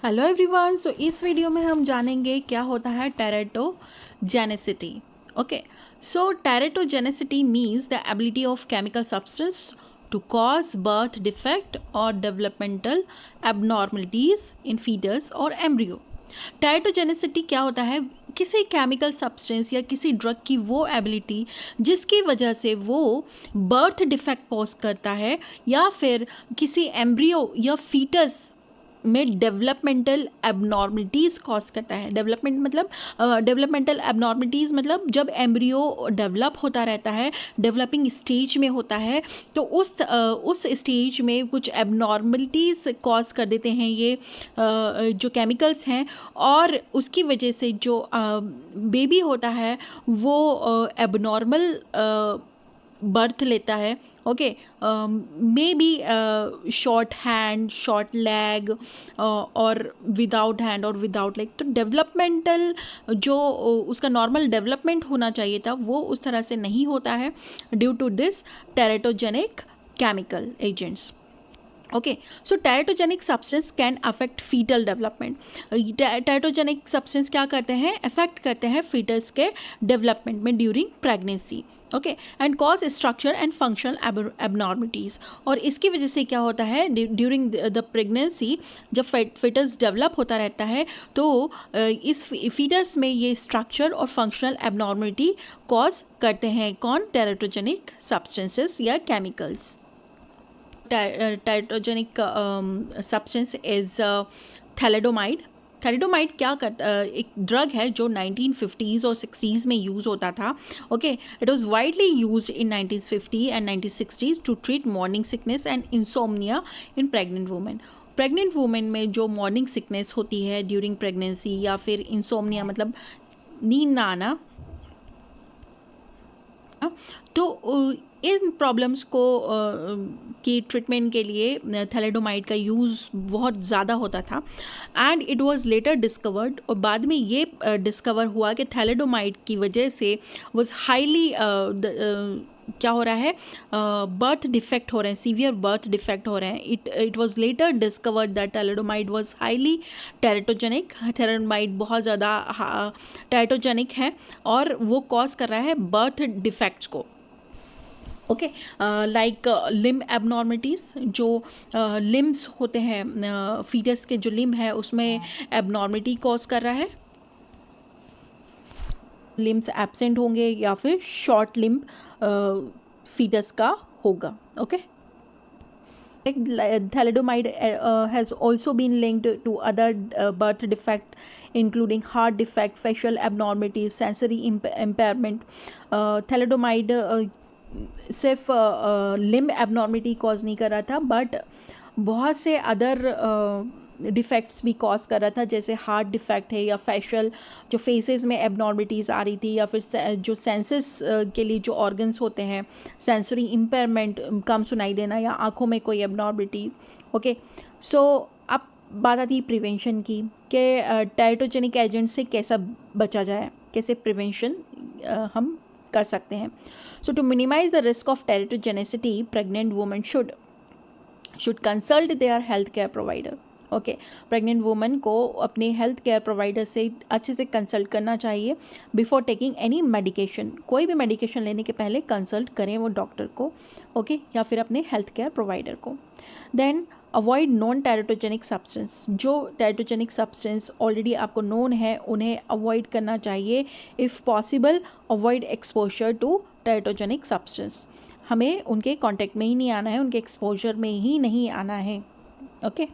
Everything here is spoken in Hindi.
Hello everyone. सो इस वीडियो में हम जानेंगे क्या होता है teratogenicity. Okay, so teratogenicity means the ability of chemical substance to cause birth defect और डेवलपमेंटल एबनॉर्मलिटीज इन फीटस और एम्ब्रियो। टेरेटोजेनेसिटी क्या होता है? किसी केमिकल सब्सटेंस या किसी ड्रग की वो एबिलिटी जिसकी वजह से वो बर्थ डिफेक्ट कॉज करता है या फिर किसी एम्ब्रियो या फीटस में डेवलपमेंटल एबनॉर्मलिटीज़ कॉज करता है। डेवलपमेंटल एबनॉर्मलिटीज़ मतलब जब एम्ब्रियो डेवलप होता रहता है, डेवलपिंग स्टेज में होता है, तो उस स्टेज में कुछ एबनॉर्मलिटीज़ कॉज कर देते हैं ये जो केमिकल्स हैं, और उसकी वजह से जो बेबी होता है वो एबनॉर्मल बर्थ लेता है। Okay, may be short hand, short leg और विदाउट हैंड और विदाउट लेग। तो डेवलपमेंटल जो उसका नॉर्मल डेवलपमेंट होना चाहिए था वो उस तरह से नहीं होता है due to this teratogenic chemical agents. Okay, so teratogenic substance can affect foetal development. Teratogenic substance क्या करते हैं? अफेक्ट करते हैं फीटस के डेवलपमेंट में during pregnancy. Okay, and cause structure and functional abnormalities. और इसकी वजह से क्या होता है? ड्यूरिंग द प्रेगनेंसी जब फीटस डेवलप होता रहता है तो इस फीटस में ये स्ट्रक्चर और फंक्शनल एबनॉर्मिटी कॉज करते हैं। कौन? टेरेटोजेनिक सब्सटेंसेस या chemicals. Teratogenic substance is thalidomide. Thalidomide क्या करता, एक ड्रग है जो 1950s और 60s में यूज़ होता था। Okay, it was widely used in 1950 and 1960s to treat morning sickness and insomnia in pregnant women. Pregnant women में जो मॉर्निंग सिकनेस होती है ड्यूरिंग प्रेगनेंसी या फिर इंसोम्निया मतलब नींद ना आना, तो इन प्रॉब्लम्स को की ट्रीटमेंट के लिए थैलेडोमाइड का यूज़ बहुत ज़्यादा होता था। And it was later discovered, और बाद में ये डिस्कवर हुआ कि थैलेडोमाइड की वजह से वाज हाईली क्या हो रहा है? बर्थ डिफेक्ट हो रहे हैं, सीवियर बर्थ डिफेक्ट हो रहे हैं। It was later discovered that thalidomide was highly teratogenic. Thalidomide बहुत ज़्यादा टेरेटोजेनिक है और वो कॉज कर रहा है बर्थ डिफेक्ट्स को। ओके, लाइक लिम्ब एबनॉर्मिटीज़, जो लिम्स होते हैं फीटस के, जो लिम्ब है उसमें एबनॉर्मिटी कॉज कर रहा है। लिम्स एब्सेंट होंगे या फिर शॉर्ट लिम्ब फीटस का होगा। Okay, thalidomide has also been linked to other birth defect including heart defect, facial abnormalities, sensory impairment. thalidomide सिर्फ लिम्ब एबनॉर्मिटी कॉज नहीं कर रहा था, बट बहुत से अदर डिफेक्ट्स भी कॉज कर रहा था, जैसे हार्ट डिफेक्ट है या फेशियल जो फेसेस में एबनॉर्मिटीज़ आ रही थी, या फिर जो सेंसेस के लिए जो ऑर्गन्स होते हैं, सेंसरी इम्पेयरमेंट, कम सुनाई देना या आँखों में कोई एबनॉर्मिटीज़। ओके, सो अब बात आती है प्रिवेंशन की कि टेरेटोजेनिक एजेंट से कैसा बचा जाए, कैसे प्रिवेंशन हम कर सकते हैं। So to minimise the risk of teratogenicity, pregnant women should consult their health care provider. Okay, pregnant women को अपने हेल्थ केयर प्रोवाइडर से अच्छे से कंसल्ट करना चाहिए बिफोर टेकिंग एनी मेडिकेशन। कोई भी मेडिकेशन लेने के पहले कंसल्ट करें वो डॉक्टर को, ओके, या फिर अपने हेल्थ केयर प्रोवाइडर को। Then avoid non teratogenic substance. जो टेरेटोजेनिक सब्सटेंस ऑलरेडी आपको नोन है उन्हें अवॉइड करना चाहिए। If possible avoid exposure to teratogenic substance. हमें उनके कांटेक्ट में ही नहीं आना है, उनके एक्सपोजर में ही नहीं आना है। ओके।